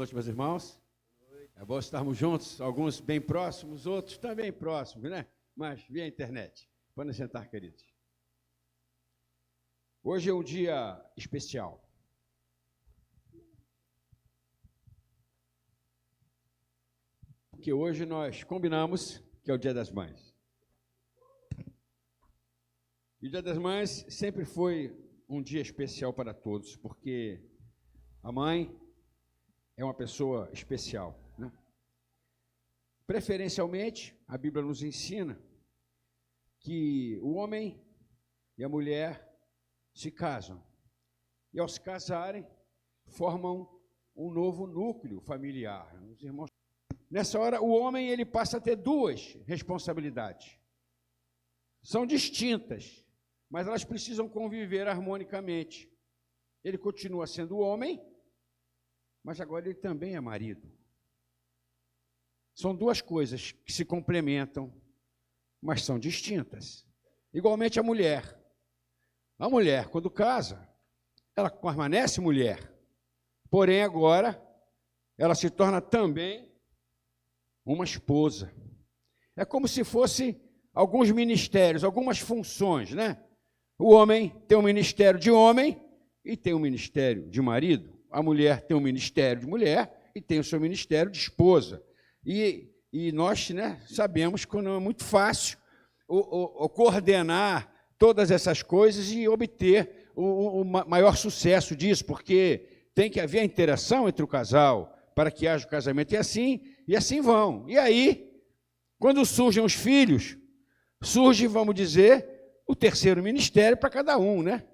noite, meus irmãos. É bom estarmos juntos, alguns bem próximos, outros também próximos, né? Mas via internet. Podem sentar, queridos. Hoje é um dia especial. Porque hoje nós combinamos que é o Dia das Mães. E o Dia das Mães sempre foi um dia especial para todos, porque a mãe é uma pessoa especial, né? Preferencialmente, a Bíblia nos ensina que o homem e a mulher se casam. E ao se casarem, formam um novo núcleo familiar. Os irmãos... Nessa hora, o homem ele passa a ter duas responsabilidades. São distintas, mas elas precisam conviver harmonicamente. Ele continua sendo homem, mas agora ele também é marido. São duas coisas que se complementam, mas são distintas. Igualmente a mulher. A mulher, quando casa, ela permanece mulher. Porém, agora, ela se torna também uma esposa. É como se fosse alguns ministérios, algumas funções, né? O homem tem um ministério de homem e tem um ministério de marido. A mulher tem um ministério de mulher e tem o seu ministério de esposa. E nós, né, sabemos que não é muito fácil o coordenar todas essas coisas e obter o maior sucesso disso, porque tem que haver a interação entre o casal para que haja o casamento. E assim vão. E aí, quando surgem os filhos, surge, vamos dizer, o terceiro ministério para cada um, né?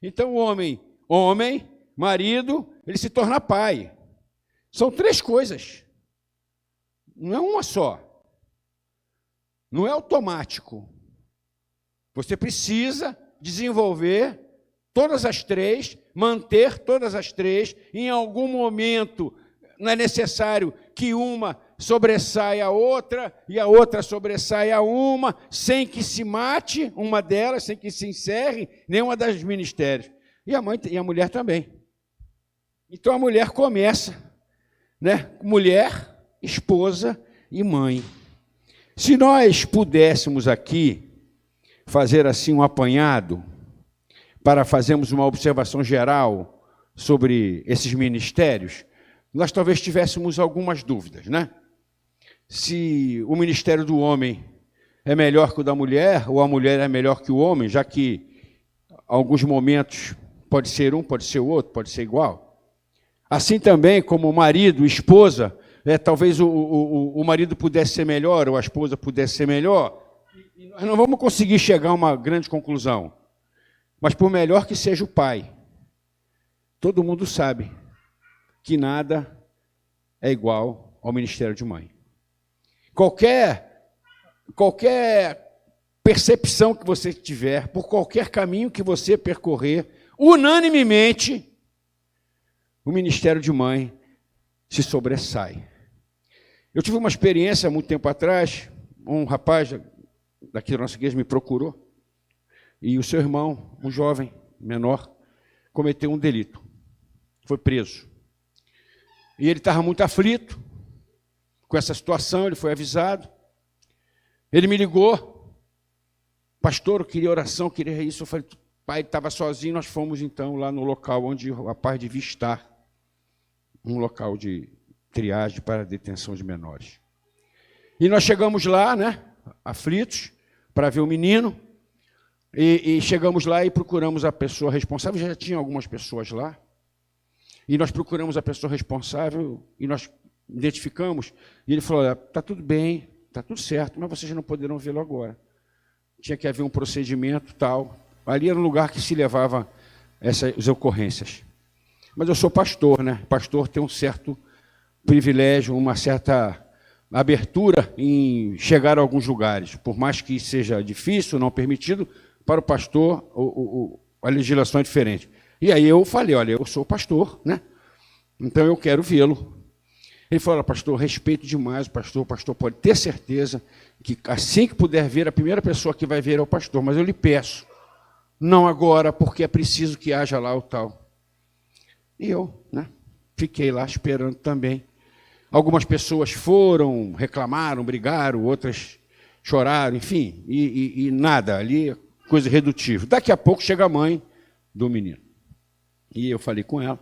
Então, o homem, marido, ele se torna pai. São três coisas. Não é uma só. Não é automático. Você precisa desenvolver todas as três, manter todas as três. Em algum momento, não é necessário que uma sobressaia a outra e a outra sobressaia a uma, sem que se mate uma delas, sem que se encerre nenhuma das ministérios. E a mãe e a mulher também. Então a mulher começa, né? Mulher, esposa e mãe. Se nós pudéssemos aqui fazer assim um apanhado para fazermos uma observação geral sobre esses ministérios, nós talvez tivéssemos algumas dúvidas, né? Se o ministério do homem é melhor que o da mulher, ou a mulher é melhor que o homem, já que em alguns momentos pode ser um, pode ser o outro, pode ser igual. Assim também como o marido, esposa, talvez o marido pudesse ser melhor, ou a esposa pudesse ser melhor, e nós não vamos conseguir chegar a uma grande conclusão. Mas por melhor que seja o pai, todo mundo sabe que nada é igual ao ministério de mãe. Qualquer percepção que você tiver, por qualquer caminho que você percorrer, unanimemente, o ministério de mãe se sobressai. Eu tive uma experiência há muito tempo atrás, um rapaz daqui da nossa igreja me procurou, e o seu irmão, um jovem menor, cometeu um delito, foi preso. E ele estava muito aflito com essa situação, ele foi avisado. Ele me ligou, pastor, eu queria oração, queria isso. Eu falei, pai, ele estava sozinho, nós fomos então lá no local onde o rapaz devia estar, um local de triagem para detenção de menores. E nós chegamos lá, né, aflitos, para ver o menino, e chegamos lá e procuramos a pessoa responsável, já tinha algumas pessoas lá, e nós procuramos a pessoa responsável, e nós identificamos, e ele falou, está tudo bem, está tudo certo, mas vocês não poderão vê-lo agora. Tinha que haver um procedimento tal. Ali era um lugar que se levava essas ocorrências. Mas eu sou pastor, né? Pastor tem um certo privilégio, uma certa abertura em chegar a alguns lugares. Por mais que seja difícil, não permitido, para o pastor a legislação é diferente. E aí eu falei, olha, eu sou pastor, né? Então eu quero vê-lo. Ele falou, olha, pastor, respeito demais o pastor pode ter certeza que assim que puder ver, a primeira pessoa que vai ver é o pastor, mas eu lhe peço, não agora, porque é preciso que haja lá o tal. E eu, né, fiquei lá esperando também. Algumas pessoas foram, reclamaram, brigaram, outras choraram, enfim, e nada, ali, coisa redutível. Daqui a pouco chega a mãe do menino. E eu falei com ela.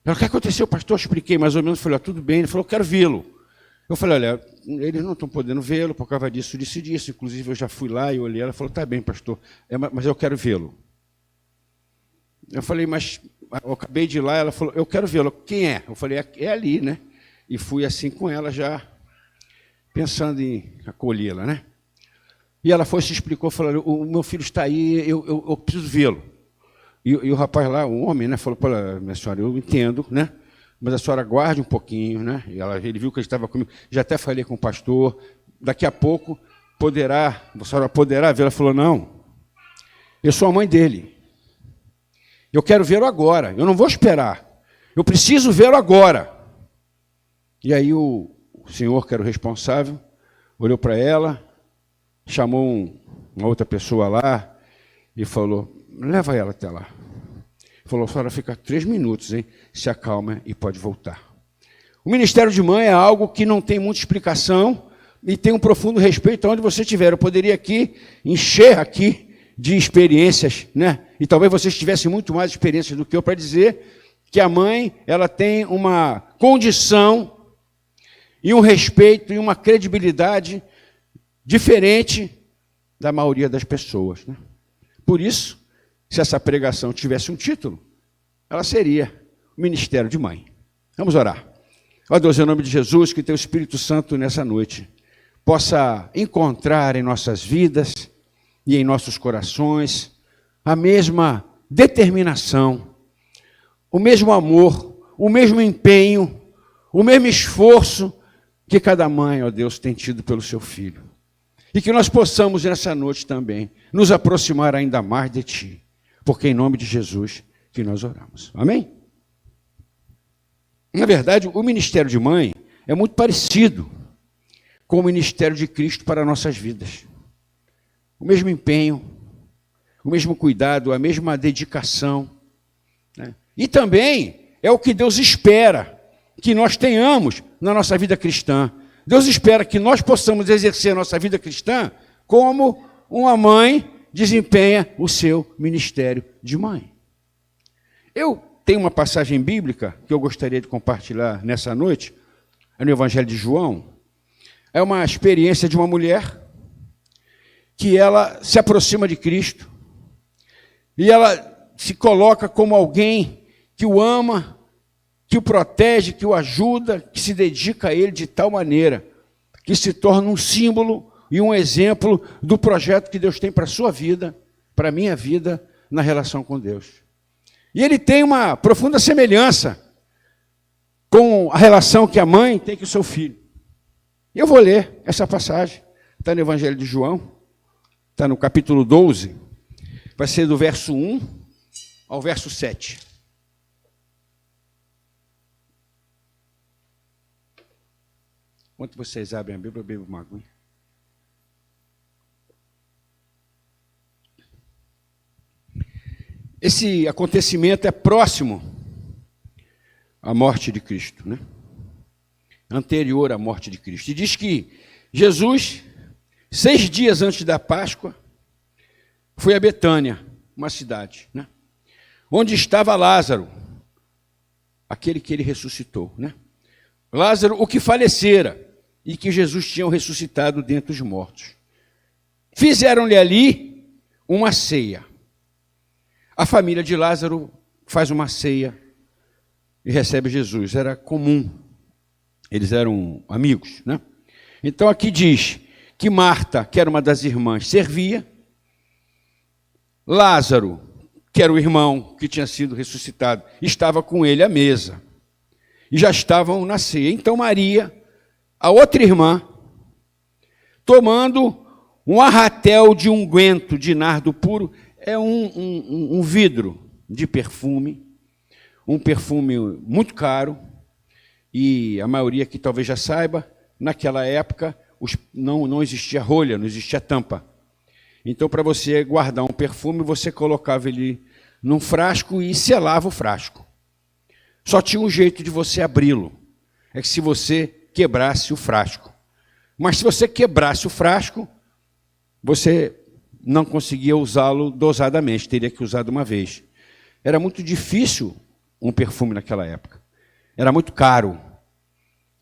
Ela, o que aconteceu, pastor? Eu expliquei mais ou menos, falei, tudo bem. Ele falou, eu quero vê-lo. Eu falei, olha, eles não estão podendo vê-lo por causa disso, disso e disso. Inclusive, eu já fui lá e olhei. Ela falou, tá bem, pastor, mas eu quero vê-lo. Eu falei, mas eu acabei de ir lá. Ela falou, eu quero vê-lo. Quem é? Eu falei, é ali, né? E fui assim com ela já, pensando em acolhê-la, né? E ela foi, se explicou, falou, o meu filho está aí, eu preciso vê-lo. E o rapaz lá, o homem, né, falou, minha senhora, eu entendo, né? Mas a senhora guarde um pouquinho, né? E ele viu que ele estava comigo, já até falei com o pastor, daqui a pouco a senhora poderá ver. Ela falou, não, eu sou a mãe dele. Eu quero vê-lo agora, eu não vou esperar. Eu preciso vê-lo agora. E aí o senhor, que era o responsável, olhou para ela, chamou uma outra pessoa lá e falou, leva ela até lá. Falou, a senhora fica 3 minutos, hein? Se acalma e pode voltar. O ministério de mãe é algo que não tem muita explicação e tem um profundo respeito aonde você estiver. Eu poderia aqui encher aqui de experiências, né? E talvez vocês tivessem muito mais experiências do que eu para dizer que a mãe, ela tem uma condição e um respeito e uma credibilidade diferente da maioria das pessoas, né? Por isso, se essa pregação tivesse um título, ela seria o Ministério de Mãe. Vamos orar. Ó Deus, em nome de Jesus, que teu Espírito Santo nessa noite possa encontrar em nossas vidas e em nossos corações a mesma determinação, o mesmo amor, o mesmo empenho, o mesmo esforço que cada mãe, ó Deus, tem tido pelo seu filho. E que nós possamos nessa noite também nos aproximar ainda mais de Ti, porque é em nome de Jesus que nós oramos. Amém? Na verdade, o ministério de mãe é muito parecido com o ministério de Cristo para nossas vidas. O mesmo empenho, o mesmo cuidado, a mesma dedicação, né? E também é o que Deus espera que nós tenhamos na nossa vida cristã. Deus espera que nós possamos exercer a nossa vida cristã como uma mãe desempenha o seu ministério de mãe. Eu tenho uma passagem bíblica que eu gostaria de compartilhar nessa noite, é no Evangelho de João. É uma experiência de uma mulher que ela se aproxima de Cristo e ela se coloca como alguém que o ama, que o protege, que o ajuda, que se dedica a ele de tal maneira que se torna um símbolo e um exemplo do projeto que Deus tem para a sua vida, para a minha vida, na relação com Deus. E ele tem uma profunda semelhança com a relação que a mãe tem com o seu filho. Eu vou ler essa passagem, está no Evangelho de João, está no capítulo 12, vai ser do verso 1 ao verso 7. Enquanto vocês abrem a Bíblia, eu bebo uma aguinha. Esse acontecimento é próximo à morte de Cristo, né? Anterior à morte de Cristo. E diz que Jesus, 6 dias antes da Páscoa, foi a Betânia, uma cidade, né? Onde estava Lázaro, aquele que ele ressuscitou, né? Lázaro, o que falecera, e que Jesus tinha ressuscitado dentre os mortos. Fizeram-lhe ali uma ceia. A família de Lázaro faz uma ceia e recebe Jesus. Era comum. Eles eram amigos, né? Então aqui diz que Marta, que era uma das irmãs, servia. Lázaro, que era o irmão que tinha sido ressuscitado, estava com ele à mesa. E já estavam na ceia. Então Maria, a outra irmã, tomando um arratel de unguento de nardo puro, é um vidro de perfume, um perfume muito caro, e a maioria que talvez já saiba, naquela época não existia rolha, não existia tampa. Então, para você guardar um perfume, você colocava ele num frasco e selava o frasco. Só tinha um jeito de você abri-lo. É que se você quebrasse o frasco. Mas se você quebrasse o frasco, você não conseguia usá-lo dosadamente, teria que usar de uma vez. Era muito difícil um perfume naquela época. Era muito caro.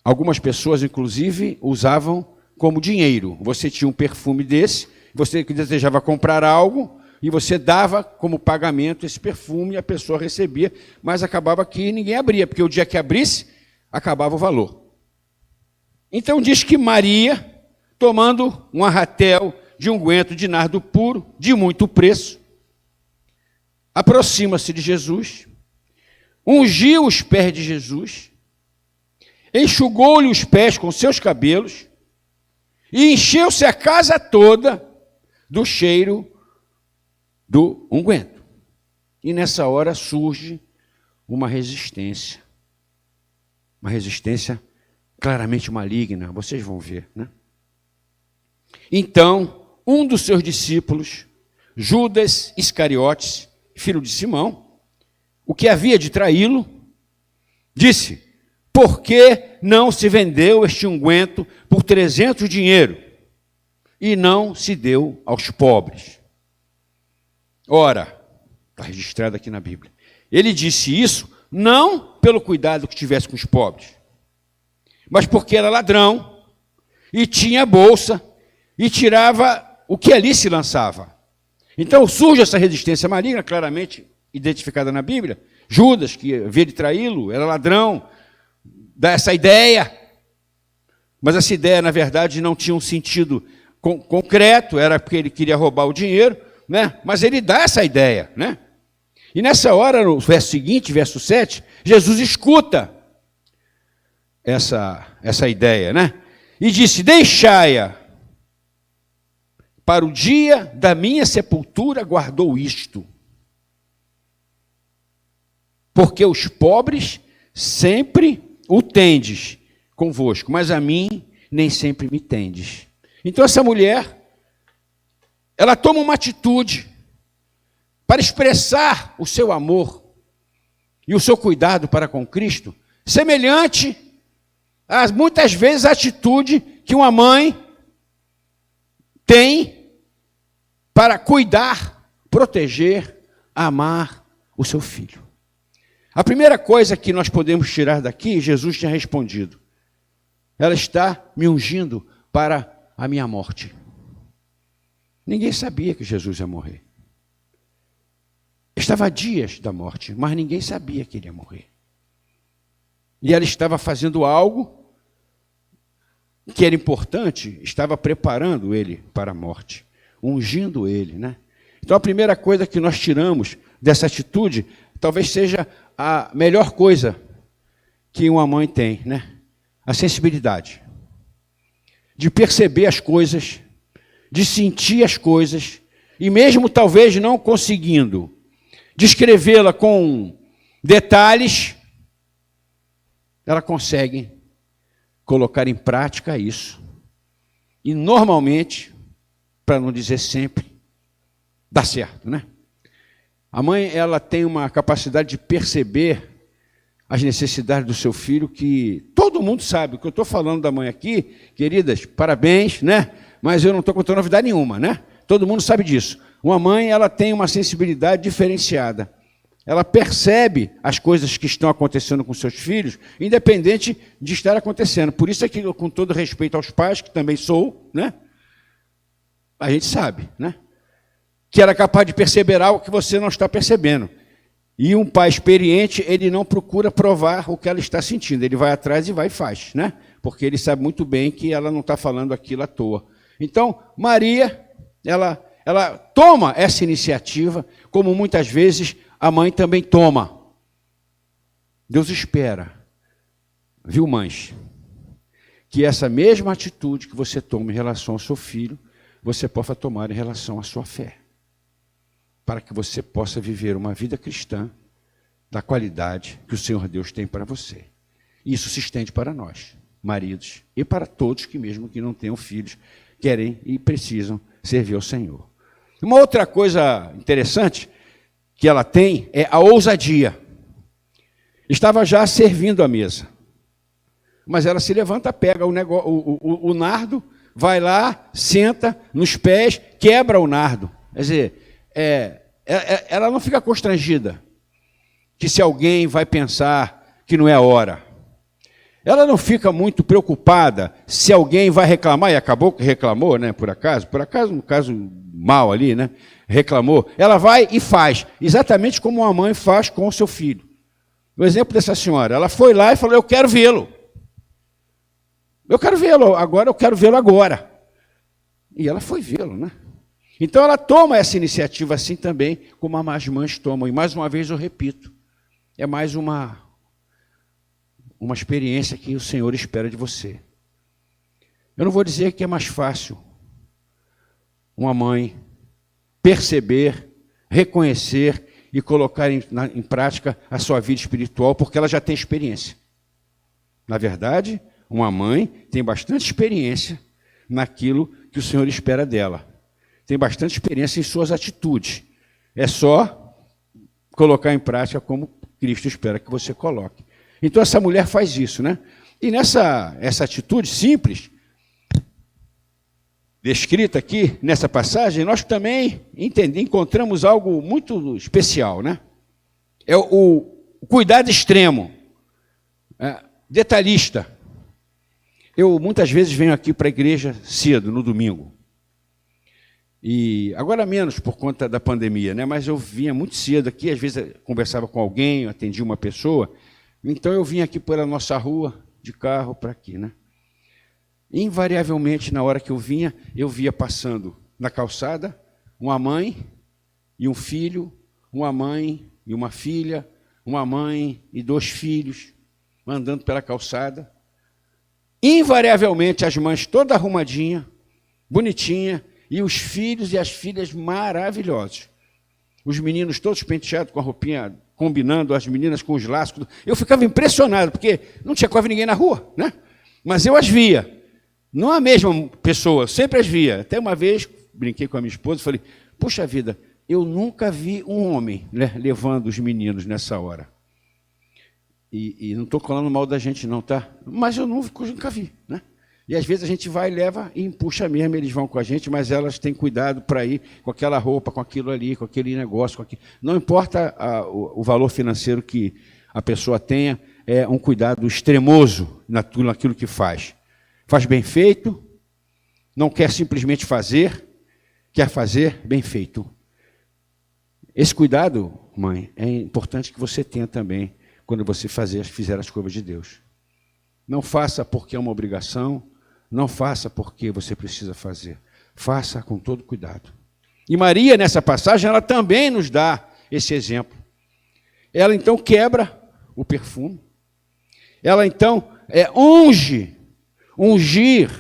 Algumas pessoas, inclusive, usavam como dinheiro. Você tinha um perfume desse, você que desejava comprar algo, e você dava como pagamento esse perfume, e a pessoa recebia, mas acabava que ninguém abria, porque o dia que abrisse, acabava o valor. Então diz que Maria, tomando um arratel de unguento de nardo puro, de muito preço, aproxima-se de Jesus, ungiu os pés de Jesus, enxugou-lhe os pés com seus cabelos e encheu-se a casa toda do cheiro do unguento. E nessa hora surge uma resistência claramente maligna, vocês vão ver, né? Então, um dos seus discípulos, Judas Iscariotes, filho de Simão, o que havia de traí-lo, disse: por que não se vendeu este unguento por 300 dinheiro e não se deu aos pobres? Ora, está registrado aqui na Bíblia, ele disse isso não pelo cuidado que tivesse com os pobres, mas porque era ladrão e tinha bolsa e tirava o que ali se lançava. Então surge essa resistência maligna, claramente identificada na Bíblia. Judas, que havia de traí-lo, era ladrão, dá essa ideia, mas essa ideia, na verdade, não tinha um sentido concreto, era porque ele queria roubar o dinheiro, né? Mas ele dá essa ideia, né? E nessa hora, no verso seguinte, verso 7, Jesus escuta essa ideia, né? E disse: deixai-a, para o dia da minha sepultura guardou isto, porque os pobres sempre o tendes convosco, mas a mim nem sempre me tendes. Então essa mulher, ela toma uma atitude para expressar o seu amor e o seu cuidado para com Cristo, semelhante a muitas vezes a atitude que uma mãe tem para cuidar, proteger, amar o seu filho. A primeira coisa que nós podemos tirar daqui, Jesus tinha respondido: ela está me ungindo para a minha morte. Ninguém sabia que Jesus ia morrer. Estava a dias da morte, mas ninguém sabia que ele ia morrer. E ela estava fazendo algo que era importante, estava preparando ele para a morte, ungindo ele, né? Então a primeira coisa que nós tiramos dessa atitude, talvez seja a melhor coisa que uma mãe tem, né? A sensibilidade de perceber as coisas, de sentir as coisas, e mesmo talvez não conseguindo descrevê-la com detalhes, ela consegue colocar em prática isso. E normalmente, para não dizer sempre, dá certo, né? A mãe, ela tem uma capacidade de perceber as necessidades do seu filho, que todo mundo sabe. O que eu estou falando da mãe aqui, queridas, parabéns, né? Mas eu não estou contando novidade nenhuma, né? Todo mundo sabe disso. Uma mãe, ela tem uma sensibilidade diferenciada. Ela percebe as coisas que estão acontecendo com seus filhos, independente de estar acontecendo. Por isso é que, com todo respeito aos pais, que também sou, né? A gente sabe, né? Que ela é capaz de perceber algo que você não está percebendo. E um pai experiente, ele não procura provar o que ela está sentindo. Ele vai atrás e vai e faz, né? Porque ele sabe muito bem que ela não está falando aquilo à toa. Então, Maria, ela toma essa iniciativa, como muitas vezes a mãe também toma. Deus espera, viu, mães, que essa mesma atitude que você toma em relação ao seu filho, você possa tomar em relação à sua fé, para que você possa viver uma vida cristã da qualidade que o Senhor Deus tem para você. Isso se estende para nós, maridos, e para todos que, mesmo que não tenham filhos, querem e precisam servir ao Senhor. Uma outra coisa interessante que ela tem é a ousadia. estava já servindo a mesa. Mas ela se levanta, pega o nardo, vai lá, senta nos pés, quebra o nardo. Quer dizer, ela não fica constrangida que se alguém vai pensar que não é a hora. Ela não fica muito preocupada se alguém vai reclamar, e acabou que reclamou, né, por acaso, um caso mal ali, né, reclamou. Ela vai e faz, exatamente como uma mãe faz com o seu filho. O exemplo dessa senhora, ela foi lá e falou, eu quero vê-lo. Eu quero vê-lo agora, eu quero vê-lo agora. E ela foi vê-lo, né? Então ela toma essa iniciativa assim também, como as mães tomam. E mais uma vez eu repito, é mais uma experiência que o Senhor espera de você. Eu não vou dizer que é mais fácil uma mãe perceber, reconhecer e colocar em prática a sua vida espiritual, porque ela já tem experiência. Na verdade, uma mãe tem bastante experiência naquilo que o Senhor espera dela. Tem bastante experiência em suas atitudes. É só colocar em prática como Cristo espera que você coloque. Então essa mulher faz isso, né? E essa atitude simples, descrita aqui nessa passagem, nós também encontramos algo muito especial, né? É o cuidado extremo, detalhista. Eu muitas vezes venho aqui para a igreja cedo, no domingo. E agora menos por conta da pandemia, né? Mas eu vinha muito cedo aqui, às vezes conversava com alguém, atendia uma pessoa. Então eu vinha aqui pela nossa rua, de carro para aqui, né? Invariavelmente, na hora que eu via passando na calçada uma mãe e um filho, uma mãe e uma filha, uma mãe e 2 filhos, andando pela calçada. Invariavelmente as mães toda arrumadinha, bonitinha, e os filhos e as filhas maravilhosos. Os meninos todos penteados com a roupinha, combinando, as meninas com os laços. Eu ficava impressionado, porque não tinha quase ninguém na rua, né? Mas eu as via. Não a mesma pessoa, eu sempre as via. Até uma vez, brinquei com a minha esposa e falei, puxa vida, eu nunca vi um homem, né, levando os meninos nessa hora. E não estou falando mal da gente não, tá? Mas eu nunca vi, né? E às vezes a gente vai, leva e empuxa mesmo, eles vão com a gente, mas elas têm cuidado para ir com aquela roupa, com aquilo ali, com aquele negócio, com aquilo. Não importa o valor financeiro que a pessoa tenha, é um cuidado extremoso naquilo que faz. Faz bem feito, não quer simplesmente fazer, quer fazer bem feito. Esse cuidado, mãe, é importante que você tenha também quando você fizer as coisas de Deus. Não faça porque é uma obrigação, não faça porque você precisa fazer. Faça com todo cuidado. E Maria, nessa passagem, ela também nos dá esse exemplo. Ela, então, quebra o perfume. Ela, então, unge. Ungir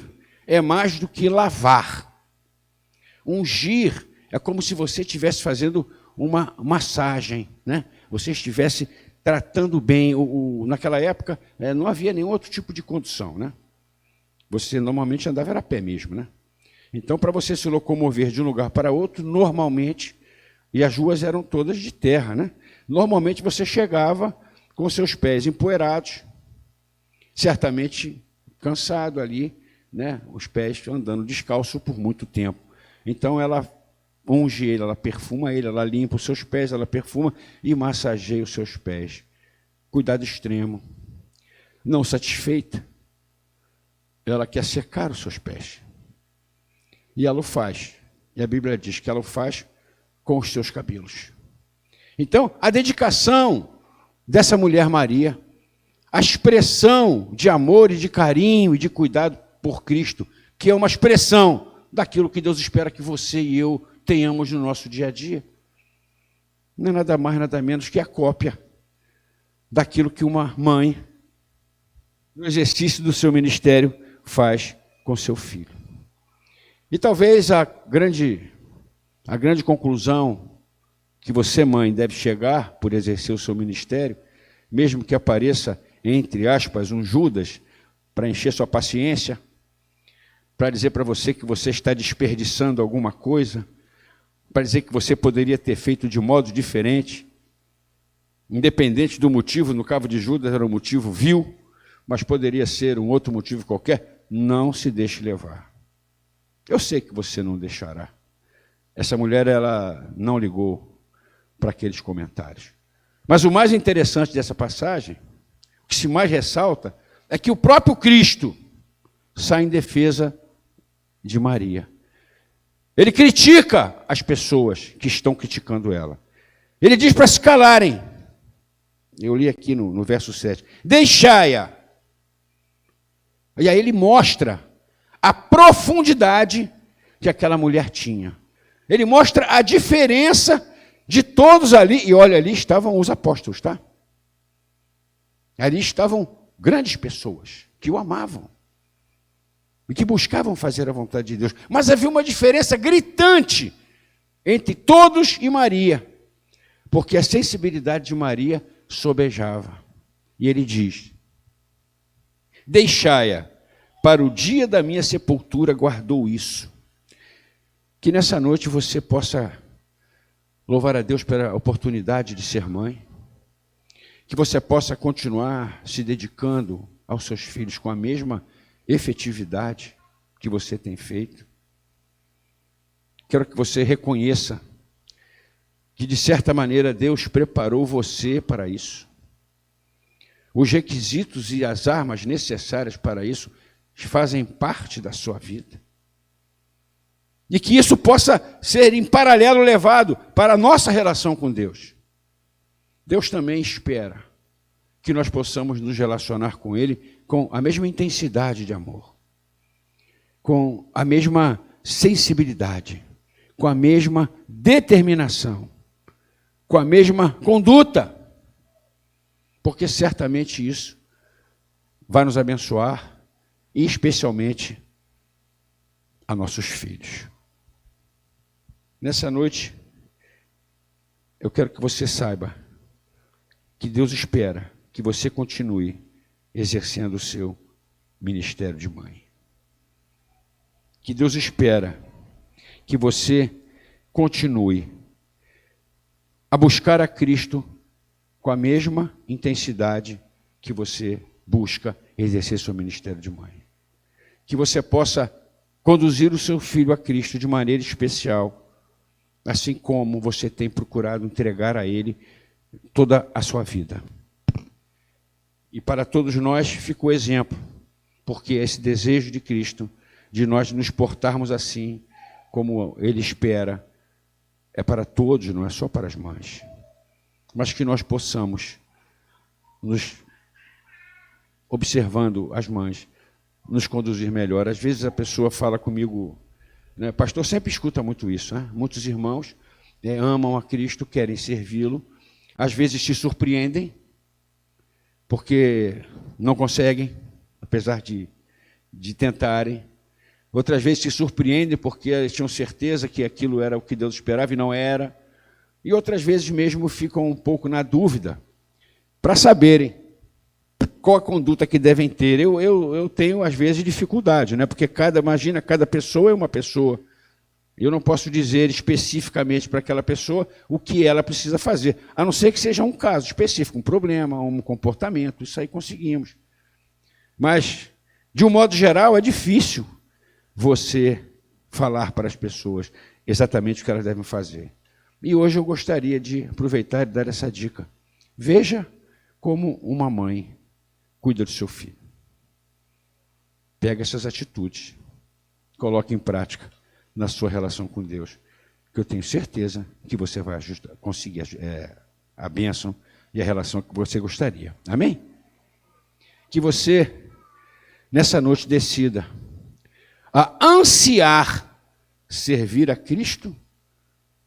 é mais do que lavar. Ungir é como se você estivesse fazendo uma massagem, né? Você estivesse tratando bem. Naquela época, não havia nenhum outro tipo de condução, né? Você normalmente andava a pé mesmo, né? Então, para você se locomover de um lugar para outro, normalmente, e as ruas eram todas de terra, né? Normalmente você chegava com seus pés empoeirados, certamente cansado ali, né? Os pés andando descalço por muito tempo. Então, ela unge ele, ela perfuma ele, ela limpa os seus pés, ela perfuma e massageia os seus pés. Cuidado extremo. Não satisfeita, ela quer secar os seus pés. E ela o faz. E a Bíblia diz que ela o faz com os seus cabelos. Então, a dedicação dessa mulher Maria, a expressão de amor e de carinho e de cuidado por Cristo, que é uma expressão daquilo que Deus espera que você e eu tenhamos no nosso dia a dia, não é nada mais, nada menos que a cópia daquilo que uma mãe, no exercício do seu ministério, faz com seu filho. E talvez a grande conclusão que você, mãe, deve chegar por exercer o seu ministério, mesmo que apareça, entre aspas, um Judas, para encher sua paciência, para dizer para você que você está desperdiçando alguma coisa, para dizer que você poderia ter feito de modo diferente, independente do motivo, no caso de Judas era um motivo vil, mas poderia ser um outro motivo qualquer, não se deixe levar. Eu sei que você não deixará. Essa mulher, ela não ligou para aqueles comentários. Mas o mais interessante dessa passagem, o que se mais ressalta, é que o próprio Cristo sai em defesa de Maria. Ele critica as pessoas que estão criticando ela. Ele diz para se calarem. Eu li aqui no verso 7. Deixai-a. E aí ele mostra a profundidade que aquela mulher tinha. Ele mostra a diferença de todos ali. E olha, ali estavam os apóstolos, tá? Ali estavam grandes pessoas que o amavam e que buscavam fazer a vontade de Deus. Mas havia uma diferença gritante entre todos e Maria, porque a sensibilidade de Maria sobejava. E ele diz: deixai-a, para o dia da minha sepultura guardou isso. Que nessa noite você possa louvar a Deus pela oportunidade de ser mãe, que você possa continuar se dedicando aos seus filhos com a mesma efetividade que você tem feito. Quero que você reconheça que, de certa maneira, Deus preparou você para isso. Os requisitos e as armas necessárias para isso fazem parte da sua vida. E que isso possa ser em paralelo levado para a nossa relação com Deus. Deus também espera que nós possamos nos relacionar com Ele com a mesma intensidade de amor, com a mesma sensibilidade, com a mesma determinação, com a mesma conduta, porque certamente isso vai nos abençoar, e especialmente a nossos filhos. Nessa noite, eu quero que você saiba que Deus espera que você continue exercendo o seu ministério de mãe. Que Deus espera que você continue a buscar a Cristo com a mesma intensidade que você busca exercer seu ministério de mãe. Que você possa conduzir o seu filho a Cristo de maneira especial, assim como você tem procurado entregar a Ele toda a sua vida. E para todos nós fica o exemplo, porque esse desejo de Cristo, de nós nos portarmos assim, como Ele espera, é para todos, não é só para as mães. Mas que nós possamos, nos observando as mães, nos conduzir melhor. Às vezes a pessoa fala comigo, né, pastor, sempre escuta muito isso, né? Muitos irmãos amam a Cristo, querem servi-lo, às vezes se surpreendem, porque não conseguem, apesar de tentarem. Outras vezes se surpreendem porque eles tinham certeza que aquilo era o que Deus esperava e não era. E outras vezes mesmo ficam um pouco na dúvida, para saberem qual a conduta que devem ter. Eu tenho, às vezes, dificuldade, né? Porque imagina, cada pessoa é uma pessoa. Eu não posso dizer especificamente para aquela pessoa o que ela precisa fazer, a não ser que seja um caso específico, um problema, um comportamento, isso aí conseguimos. Mas, de um modo geral, é difícil você falar para as pessoas exatamente o que elas devem fazer. E hoje eu gostaria de aproveitar e dar essa dica. Veja como uma mãe cuida do seu filho. Pega essas atitudes, coloque em prática na sua relação com Deus, que eu tenho certeza que você vai conseguir a bênção e a relação que você gostaria. Amém? Que você, nessa noite, decida a ansiar servir a Cristo,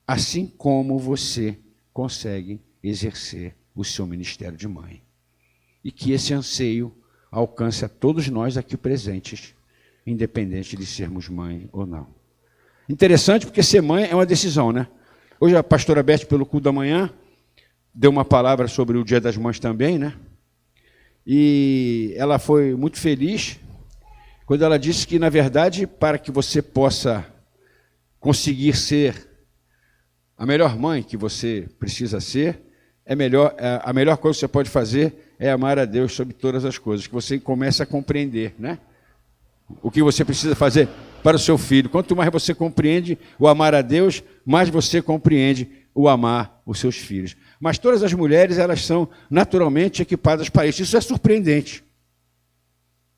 assim como você consegue exercer o seu ministério de mãe. E que esse anseio alcance a todos nós aqui presentes, independente de sermos mãe ou não. Interessante, porque ser mãe é uma decisão, né? Hoje a pastora Beth, pelo culto da manhã, deu uma palavra sobre o Dia das Mães também, né? E ela foi muito feliz quando ela disse que, na verdade, para que você possa conseguir ser a melhor mãe que você precisa ser, a melhor coisa que você pode fazer é amar a Deus sobre todas as coisas, que você começa a compreender, né? O que você precisa fazer para o seu filho. Quanto mais você compreende o amar a Deus, mais você compreende o amar os seus filhos. Mas todas as mulheres, elas são naturalmente equipadas para isso. Isso é surpreendente.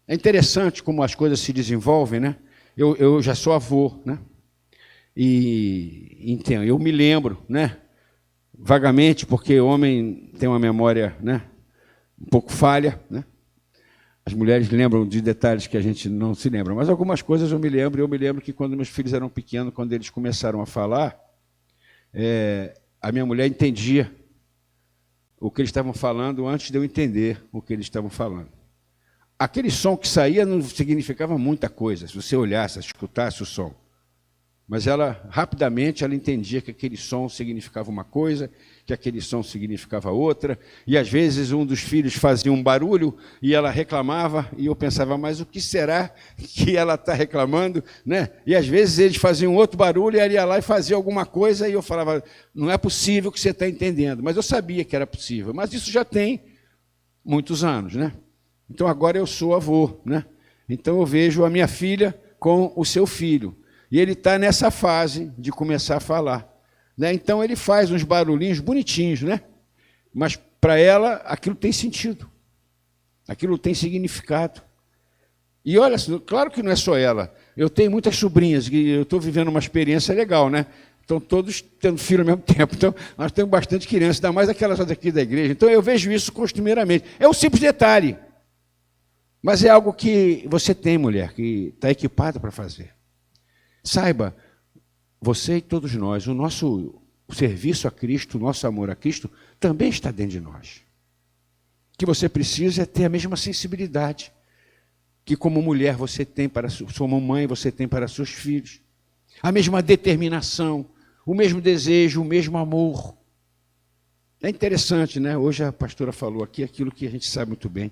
É interessante como as coisas se desenvolvem, né? Eu já sou avô, né? E então, eu me lembro, né? Vagamente, porque o homem tem uma memória, né, um pouco falha, né? As mulheres lembram de detalhes que a gente não se lembra, mas algumas coisas eu me lembro que quando meus filhos eram pequenos, quando eles começaram a falar, a minha mulher entendia o que eles estavam falando antes de eu entender o que eles estavam falando. Aquele som que saía não significava muita coisa, se você olhasse, escutasse o som. Mas rapidamente, ela entendia que aquele som significava uma coisa, que aquele som significava outra, e às vezes um dos filhos fazia um barulho e ela reclamava, e eu pensava, mas o que será que ela está reclamando, né? E às vezes eles faziam outro barulho, e ela ia lá e fazia alguma coisa, e eu falava, não é possível que você está entendendo. Mas eu sabia que era possível, mas isso já tem muitos anos, né? Então agora eu sou avô, né? Então eu vejo a minha filha com o seu filho. E ele está nessa fase de começar a falar, né? Então ele faz uns barulhinhos bonitinhos, né? Mas para ela aquilo tem sentido, aquilo tem significado. E olha, claro que não é só ela. Eu tenho muitas sobrinhas, e eu estou vivendo uma experiência legal, né? Estão todos tendo filho ao mesmo tempo. Então nós temos bastante criança, ainda mais aquelas daqui da igreja. Então eu vejo isso costumeiramente. É um simples detalhe, mas é algo que você tem, mulher, que está equipada para fazer. Saiba, você e todos nós, o nosso serviço a Cristo, o nosso amor a Cristo, também está dentro de nós. O que você precisa é ter a mesma sensibilidade que como mulher você tem para sua mamãe, você tem para seus filhos. A mesma determinação, o mesmo desejo, o mesmo amor. É interessante, né? Hoje a pastora falou aqui aquilo que a gente sabe muito bem.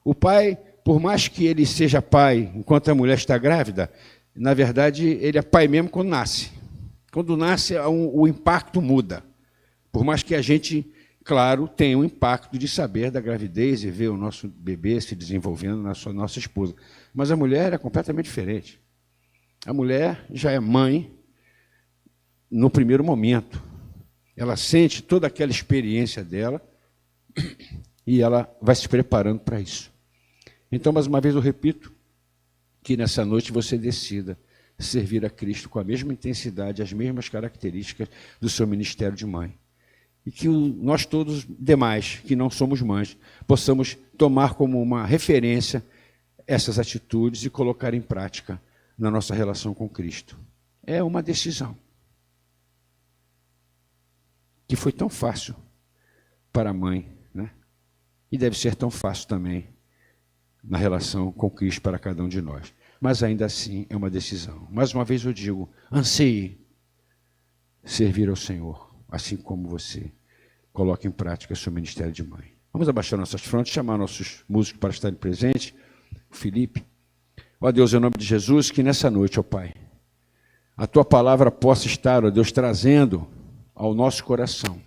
O pai, por mais que ele seja pai enquanto a mulher está grávida, na verdade, ele é pai mesmo quando nasce. Quando nasce, o impacto muda. Por mais que a gente, claro, tenha um impacto de saber da gravidez e ver o nosso bebê se desenvolvendo na nossa esposa. Mas a mulher é completamente diferente. A mulher já é mãe no primeiro momento. Ela sente toda aquela experiência dela e ela vai se preparando para isso. Então, mais uma vez eu repito, que nessa noite você decida servir a Cristo com a mesma intensidade, as mesmas características do seu ministério de mãe. E que nós todos demais, que não somos mães, possamos tomar como uma referência essas atitudes e colocar em prática na nossa relação com Cristo. É uma decisão que foi tão fácil para a mãe, né? E deve ser tão fácil também na relação com Cristo para cada um de nós. Mas ainda assim é uma decisão. Mais uma vez eu digo, anseie servir ao Senhor, assim como você coloca em prática seu ministério de mãe. Vamos abaixar nossas frontes, chamar nossos músicos para estarem presentes. O Felipe. Ó Deus, em nome de Jesus, que nessa noite, ó Pai, a Tua palavra possa estar, ó Deus, trazendo ao nosso coração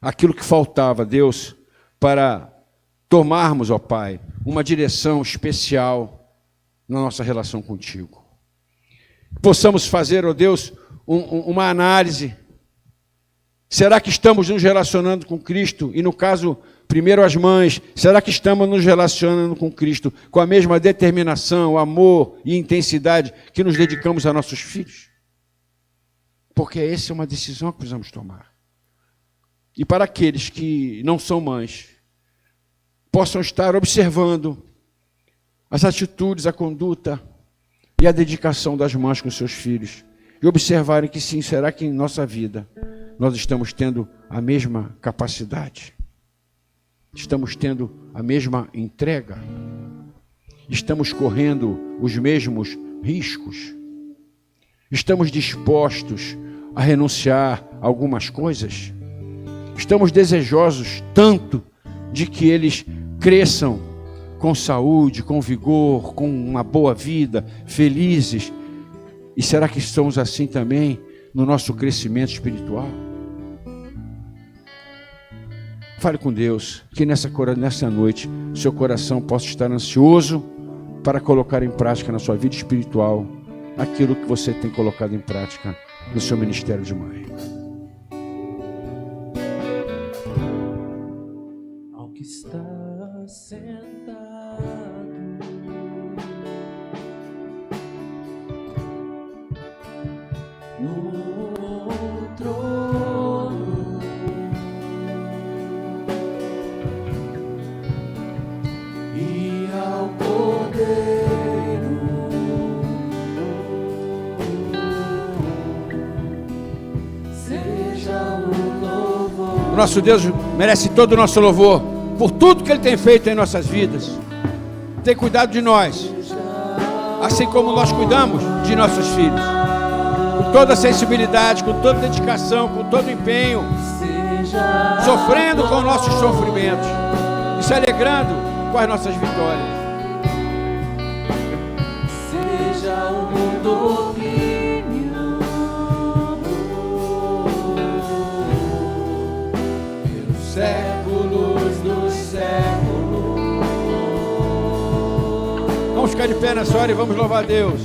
aquilo que faltava, Deus, para tomarmos, ó Pai, uma direção especial na nossa relação contigo. Possamos fazer, ó Deus, uma análise. Será que estamos nos relacionando com Cristo? E no caso, primeiro as mães, será que estamos nos relacionando com Cristo com a mesma determinação, amor e intensidade que nos dedicamos a nossos filhos? Porque essa é uma decisão que precisamos tomar. E para aqueles que não são mães, possam estar observando as atitudes, a conduta e a dedicação das mães com seus filhos. E observarem que sim, será que em nossa vida nós estamos tendo a mesma capacidade? Estamos tendo a mesma entrega? Estamos correndo os mesmos riscos? Estamos dispostos a renunciar a algumas coisas? Estamos desejosos tanto de que eles cresçam com saúde, com vigor, com uma boa vida, felizes? E será que estamos assim também no nosso crescimento espiritual? Fale com Deus, que nessa noite seu coração possa estar ansioso para colocar em prática na sua vida espiritual aquilo que você tem colocado em prática no seu ministério de mãe. Ao que está sentado no trono, e ao Cordeiro seja o louvor. O nosso Deus merece todo o nosso louvor por tudo que Ele tem feito em nossas vidas. Tem cuidado de nós, assim como nós cuidamos de nossos filhos, com toda a sensibilidade, com toda a dedicação, com todo o empenho, sofrendo com nossos sofrimentos e se alegrando com as nossas vitórias. Seja o domínio pelos séculos dos séculos. Vamos ficar de pé nessa hora e vamos louvar a Deus.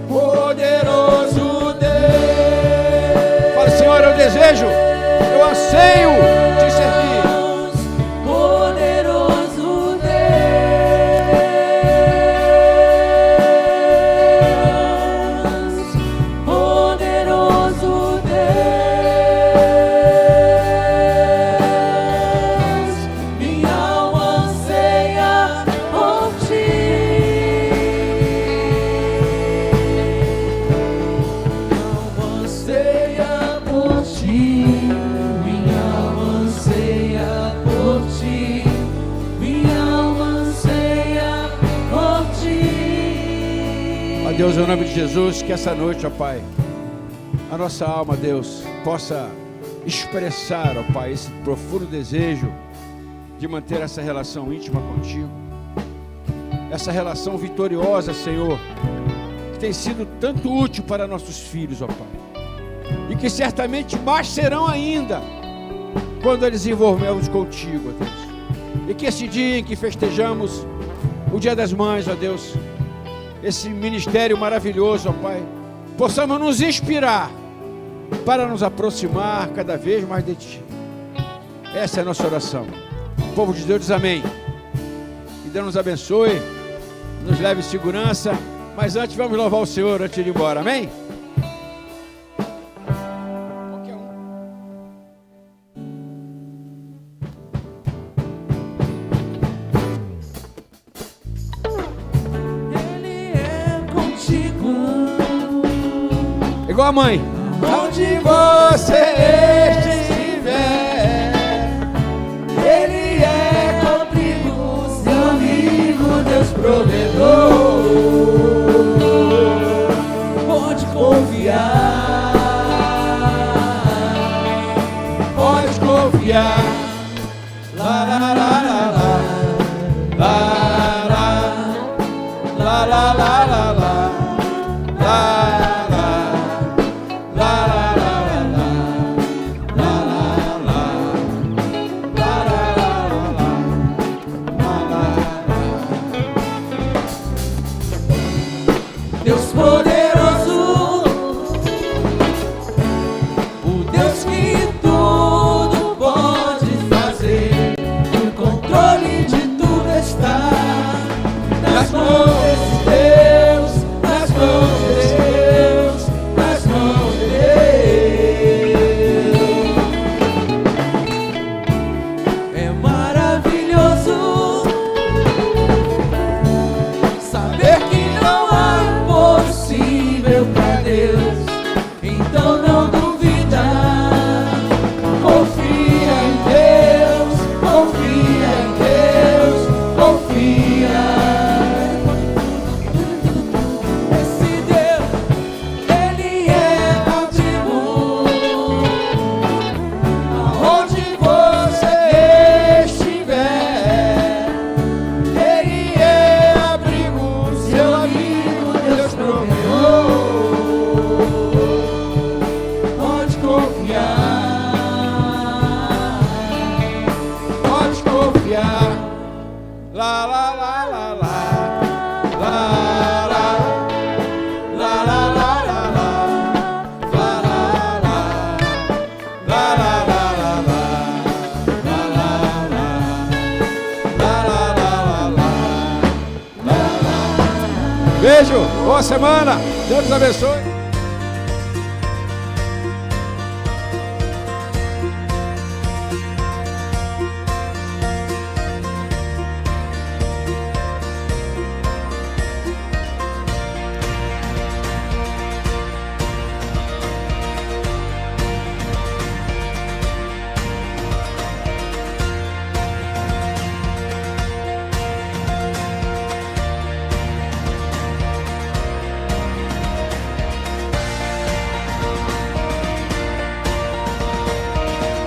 Poderoso Deus. Fala, Senhor, eu desejo, eu anseio te servir. Poderoso Deus, poderoso Deus, minha alma anseia por ti. Anseia por ti, minha alma anseia por ti, minha alma anseia por ti. Ó Deus, em nome de Jesus, que essa noite, ó Pai, a nossa alma, Deus, possa expressar, ó Pai, esse profundo desejo de manter essa relação íntima contigo, essa relação vitoriosa, Senhor, que tem sido tanto útil para nossos filhos, ó Pai, e que certamente mais serão ainda quando eles envolvermos contigo, ó Deus. E que esse dia em que festejamos o Dia das Mães, ó Deus, esse ministério maravilhoso, ó Pai, possamos nos inspirar para nos aproximar cada vez mais de Ti. Essa é a nossa oração. O povo de Deus diz amém. Que Deus nos abençoe, nos leve em segurança, mas antes vamos louvar o Senhor antes de ir embora, amém? Qualquer um. Ele é contigo, Igual a mãe. Onde você estiver, Ele é comigo, seu amigo, Deus provedor. pode confiar, Pode confiar. Lá, lá, lá, lá, lá. Lá, lá, lá, lá, lá, lá, lá. Lá. Deus poderoso, o Deus que tudo pode fazer, com confiar. Lá, lá, lá, lá, lá. Lá, lá, lá, lá, lá, lá, lá. Lá, lá, lá. Lá, lá, lá, lá, lá. Lá, lá, lá. Lá, lá, lá, lá, lá. Lá, lá. Beijo, boa semana. Deus abençoe.